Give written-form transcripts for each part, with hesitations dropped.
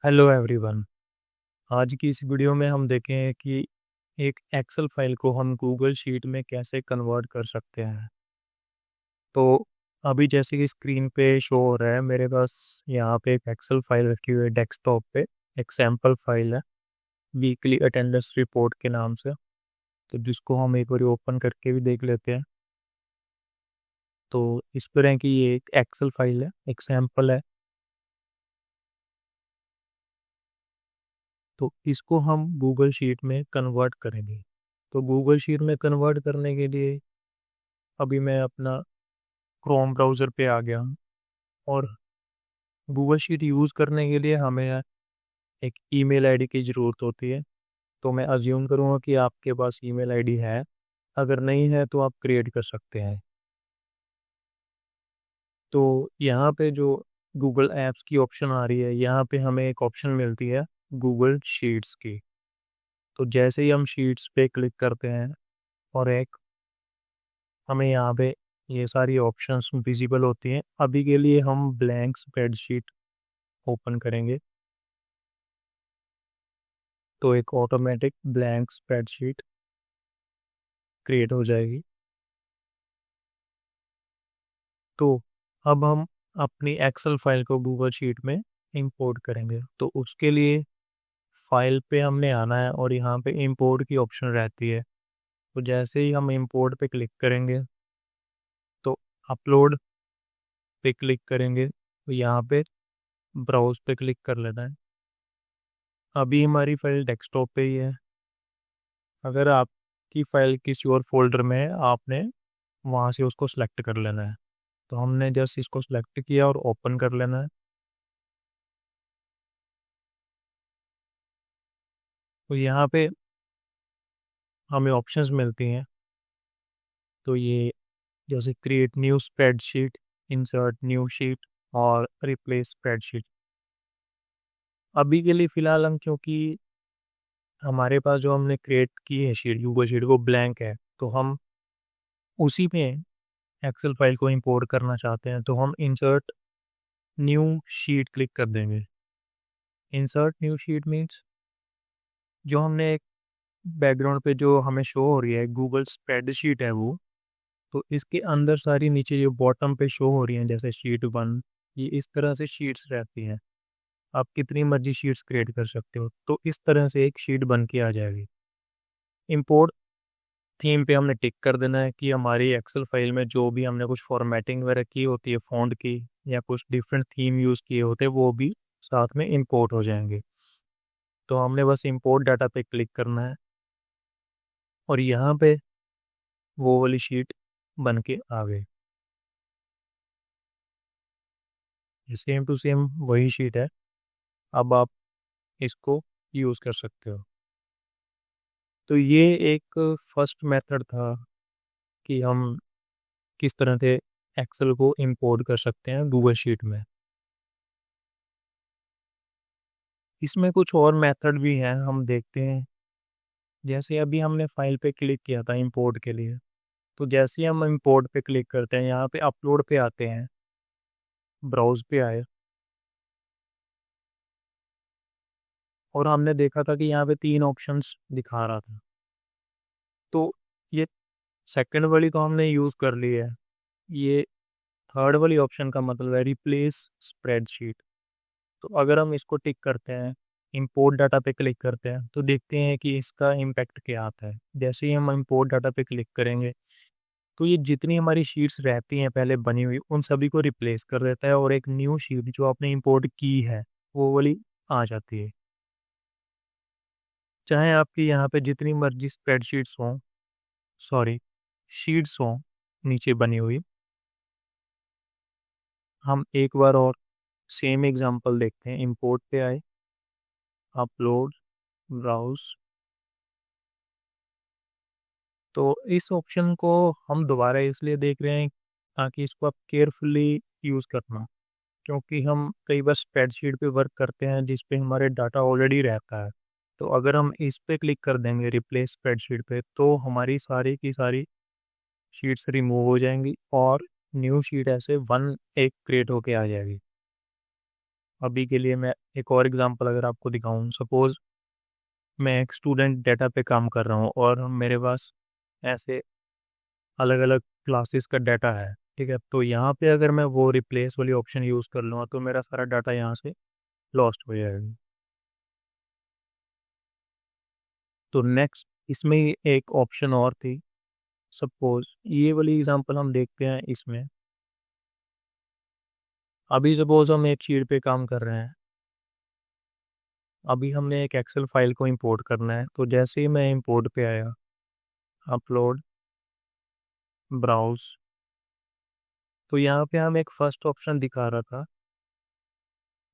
Hello everyone. आज की इस वीडियो में हम देखें कि एक एक्सेल फाइल को हम गूगल शीट में कैसे कन्वर्ट कर सकते हैं। तो अभी जैसे कि स्क्रीन पे शो हो रहा है, मेरे पास यहाँ पे एक एक्सेल फाइल रखी हुई है डेस्कटॉप पे। एक सैम्पल फाइल है वीकली अटेंडेंस रिपोर्ट के नाम से, तो जिसको हम एक बार ओपन करके भी देख लेते हैं। तो इस तरह की ये एक एक्सेल फाइल है, एक सैम्पल है। तो इसको हम गूगल शीट में कन्वर्ट करेंगे। तो गूगल शीट में कन्वर्ट करने के लिए अभी मैं अपना क्रोम ब्राउज़र पे आ गया हूँ, और गूगल शीट यूज़ करने के लिए हमें एक ईमेल आईडी की ज़रूरत होती है। तो मैं अज्यूम करूँगा कि आपके पास ईमेल आईडी है। अगर नहीं है तो आप क्रिएट कर सकते हैं। तो यहाँ पे जो गूगल ऐप्स की ऑप्शन आ रही है, यहाँ पे हमें एक ऑप्शन मिलती है गूगल शीट्स की। तो जैसे ही हम शीट्स पे क्लिक करते हैं और एक हमें यहाँ पे ये सारी ऑप्शंस विजिबल होती हैं। अभी के लिए हम ब्लैंक स्प्रेडशीट ओपन करेंगे, तो एक ऑटोमेटिक ब्लैंक स्प्रेडशीट क्रिएट हो जाएगी। तो अब हम अपनी एक्सेल फाइल को गूगल शीट में इंपोर्ट करेंगे। तो उसके लिए फाइल पे हमने आना है और यहाँ पे इंपोर्ट की ऑप्शन रहती है। तो जैसे ही हम इंपोर्ट पे क्लिक करेंगे तो अपलोड पे क्लिक करेंगे, तो यहाँ पे ब्राउज पे क्लिक कर लेना है। अभी हमारी फाइल डेस्कटॉप पे ही है। अगर आपकी फाइल किसी और फोल्डर में है, आपने वहाँ से उसको सेलेक्ट कर लेना है। तो हमने जस्ट इसको सेलेक्ट किया और ओपन कर लेना है। तो यहाँ पे हमें ऑप्शंस मिलती हैं। तो ये जैसे create new spreadsheet, insert new sheet और रिप्लेस स्प्रेडशीट। अभी के लिए फ़िलहाल हम, क्योंकि हमारे पास जो हमने क्रिएट की है शीट, गूगल शीट, वो ब्लैंक है, तो हम उसी में एक्सेल फाइल को इंपोर्ट करना चाहते हैं। तो हम इंसर्ट न्यू शीट क्लिक कर देंगे। इंसर्ट न्यू शीट मीन्स जो हमने एक बैकग्राउंड पे जो हमें शो हो रही है गूगल स्प्रेडशीट है वो, तो इसके अंदर सारी नीचे जो बॉटम पे शो हो रही हैं जैसे शीट 1, ये इस तरह से शीट्स रहती हैं। आप कितनी मर्जी शीट्स क्रिएट कर सकते हो। तो इस तरह से एक शीट बन के आ जाएगी। इंपोर्ट थीम पे हमने टिक कर देना है कि हमारी एक्सेल फाइल में जो भी हमने कुछ फॉर्मेटिंग वगैरह की होती है फ़ॉन्ट की, या कुछ डिफरेंट थीम यूज़ किए होते हैं, वो भी साथ में इंपोर्ट हो जाएंगे। तो हमने बस इंपोर्ट डाटा पे क्लिक करना है और यहाँ पे वो वाली शीट बन के आ गई। ये सेम टू सेम वही शीट है। अब आप इसको यूज़ कर सकते हो। तो ये एक फर्स्ट मेथड था कि हम किस तरह से एक्सेल को इंपोर्ट कर सकते हैं गूगल शीट में। इसमें कुछ और मेथड भी हैं, हम देखते हैं। जैसे अभी हमने फाइल पे क्लिक किया था इंपोर्ट के लिए, तो जैसे ही हम इंपोर्ट पे क्लिक करते हैं, यहाँ पे अपलोड पे आते हैं, ब्राउज पे आए, और हमने देखा था कि यहाँ पे 3 ऑप्शंस दिखा रहा था। तो ये सेकंड वाली तो हमने यूज़ कर ली है। ये थर्ड वाली ऑप्शन का मतलब है रिप्लेस स्प्रेडशीट। तो अगर हम इसको टिक करते हैं, इंपोर्ट डाटा पे क्लिक करते हैं, तो देखते हैं कि इसका इम्पैक्ट क्या आता है। जैसे ही हम इंपोर्ट डाटा पे क्लिक करेंगे, तो ये जितनी हमारी शीट्स रहती हैं पहले बनी हुई, उन सभी को रिप्लेस कर देता है और एक न्यू शीट जो आपने इंपोर्ट की है वो वाली आ जाती है। चाहे आपकी यहाँ पे जितनी मर्जी स्प्रेडशीट्स हों, सॉरी, शीट्स हों नीचे बनी हुई। हम एक बार और सेम एग्जांपल देखते हैं। इंपोर्ट पे आए, अपलोड, ब्राउज। तो इस ऑप्शन को हम दोबारा इसलिए देख रहे हैं ताकि इसको आप केयरफुली यूज़ करना, क्योंकि हम कई बार स्प्रेडशीट पे वर्क करते हैं जिस पे हमारे डाटा ऑलरेडी रहता है। तो अगर हम इस पे क्लिक कर देंगे रिप्लेस स्प्रेडशीट पे, तो हमारी सारी की सारी शीट्स रिमूव हो जाएंगी और न्यू शीट ऐसे वन एक क्रिएट होके आ जाएगी। अभी के लिए मैं एक और एग्जांपल अगर आपको दिखाऊं, सपोज मैं एक स्टूडेंट डाटा पे काम कर रहा हूँ और मेरे पास ऐसे अलग अलग क्लासेस का डाटा है, ठीक है। तो यहाँ पे अगर मैं वो रिप्लेस वाली ऑप्शन यूज़ कर लूँगा तो मेरा सारा डाटा यहाँ से लॉस्ट हो जाएगा। तो नेक्स्ट इसमें एक ऑप्शन और थी, सपोज ये वाली एग्जांपल हम देखते हैं इसमें। अभी सपोज हम एक शीट पे काम कर रहे हैं, अभी हमने एक एक्सेल फाइल को इंपोर्ट करना है। तो जैसे ही मैं इंपोर्ट पे आया, अपलोड, ब्राउज, तो यहाँ पे हम एक फर्स्ट ऑप्शन दिखा रहा था,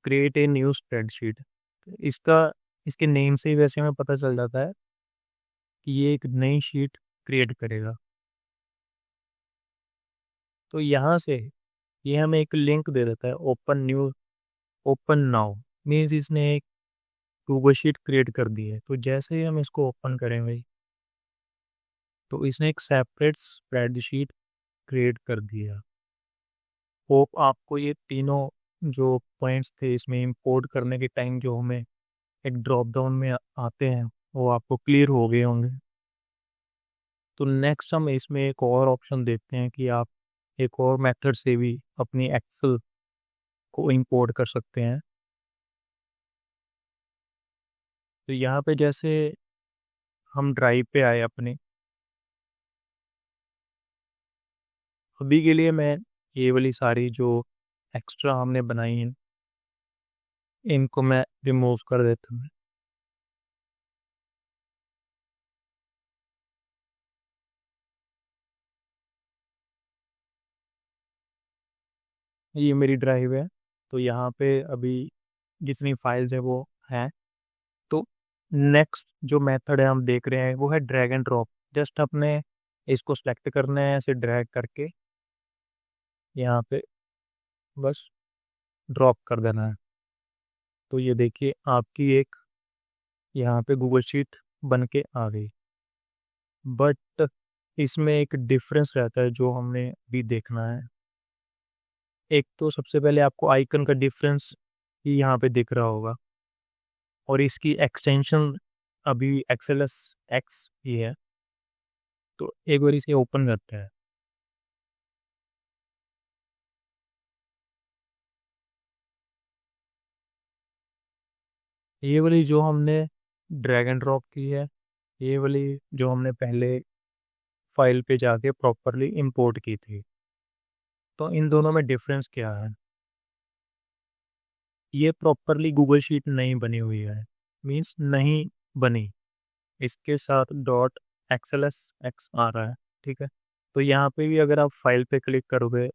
क्रिएट ए न्यू स्प्रेडशीट। इसका इसके नेम से ही वैसे हमें पता चल जाता है कि ये एक नई शीट क्रिएट करेगा। तो यहाँ से ये हमें एक लिंक दे देता है, ओपन नाउ, मीन्स इसने एक गूगल शीट क्रिएट कर दी है। तो जैसे ही हम इसको ओपन करेंगे तो इसने एक सेपरेट स्प्रेडशीट क्रिएट कर दिया। होप आपको ये तीनों जो पॉइंट्स थे इसमें इंपोर्ट करने के टाइम जो हमें एक ड्रॉप डाउन में आते हैं वो आपको क्लियर हो गए होंगे। तो नेक्स्ट हम इसमें एक और ऑप्शन देखते हैं कि आप एक और मेथड से भी अपनी एक्सेल को इंपोर्ट कर सकते हैं। तो यहाँ पे जैसे हम ड्राइव पे आए अपने, अभी के लिए मैं ये वाली सारी जो एक्स्ट्रा हमने बनाई हैं इनको मैं रिमूव कर देता हूँ। ये मेरी ड्राइव है, तो यहाँ पे अभी जितनी फाइल्स है वो हैं। तो नेक्स्ट जो मेथड है हम देख रहे हैं वो है ड्रैग एंड ड्रॉप। जस्ट अपने इसको सेलेक्ट करना है, ऐसे ड्रैग करके यहाँ पे बस ड्रॉप कर देना है। तो ये देखिए आपकी एक यहाँ पे गूगल शीट बन के आ गई। बट इसमें एक डिफरेंस रहता है जो हमने भी देखना है। एक तो सबसे पहले आपको आइकन का डिफरेंस ही यहाँ पे दिख रहा होगा, और इसकी एक्सटेंशन अभी एक्सएलएस एक्स ही है। तो एक बार इसे ओपन करते हैं। ये वाली जो हमने ड्रैग एंड ड्रॉप की है, ये वाली जो हमने पहले फाइल पे जाके प्रॉपरली इंपोर्ट की थी, तो इन दोनों में डिफरेंस क्या है। ये प्रॉपरली गूगल शीट नहीं बनी हुई है, मींस नहीं बनी, इसके साथ डॉट एक्सएलएस एक्स आ रहा है, ठीक है। तो यहाँ पे भी अगर आप फाइल पे क्लिक करोगे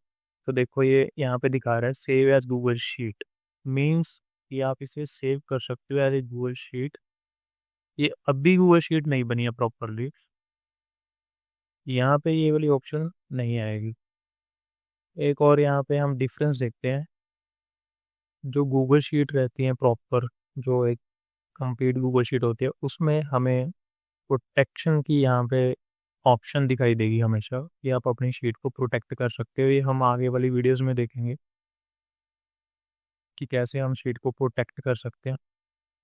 तो देखो ये यहाँ पे दिखा रहा है save as Google sheet, means कि आप इसे सेव कर सकते हो एज ए गूगल शीट। ये अभी गूगल शीट नहीं बनी है प्रॉपरली, यहाँ पे ये वाली ऑप्शन नहीं आएगी। एक और यहाँ पे हम डिफरेंस देखते हैं। जो गूगल शीट रहती है प्रॉपर, जो एक कंप्लीट गूगल शीट होती है, उसमें हमें प्रोटेक्शन की यहाँ पे ऑप्शन दिखाई देगी हमेशा कि आप अपनी शीट को प्रोटेक्ट कर सकते हो। ये हम आगे वाली वीडियोस में देखेंगे कि कैसे हम शीट को प्रोटेक्ट कर सकते हैं।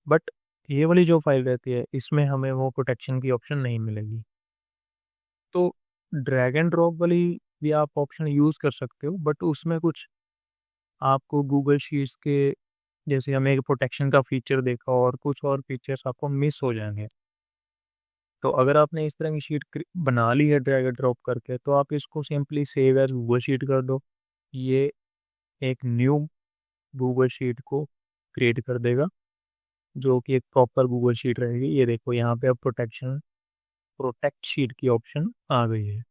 बट ये वाली जो फाइल रहती है इसमें हमें वो प्रोटेक्शन की ऑप्शन नहीं मिलेगी। तो ड्रैग एंड ड्रॉप वाली भी आप ऑप्शन यूज़ कर सकते हो, बट उसमें कुछ आपको गूगल शीट्स के जैसे हमें एक प्रोटेक्शन का फीचर देखा और कुछ और फीचर्स आपको मिस हो जाएंगे। तो अगर आपने इस तरह की शीट बना ली है ड्रैग एंड ड्रॉप करके, तो आप इसको simply save as Google sheet कर दो। ये एक न्यू गूगल शीट को क्रिएट कर देगा जो कि एक प्रॉपर गूगल शीट रहेगी। ये देखो यहाँ पे अब प्रोटेक्ट शीट की ऑप्शन आ गई है।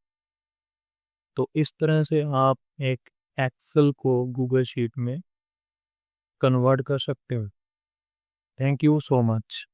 तो इस तरह से आप एक एक्सेल को गूगल शीट में कन्वर्ट कर सकते हो। Thank you so much.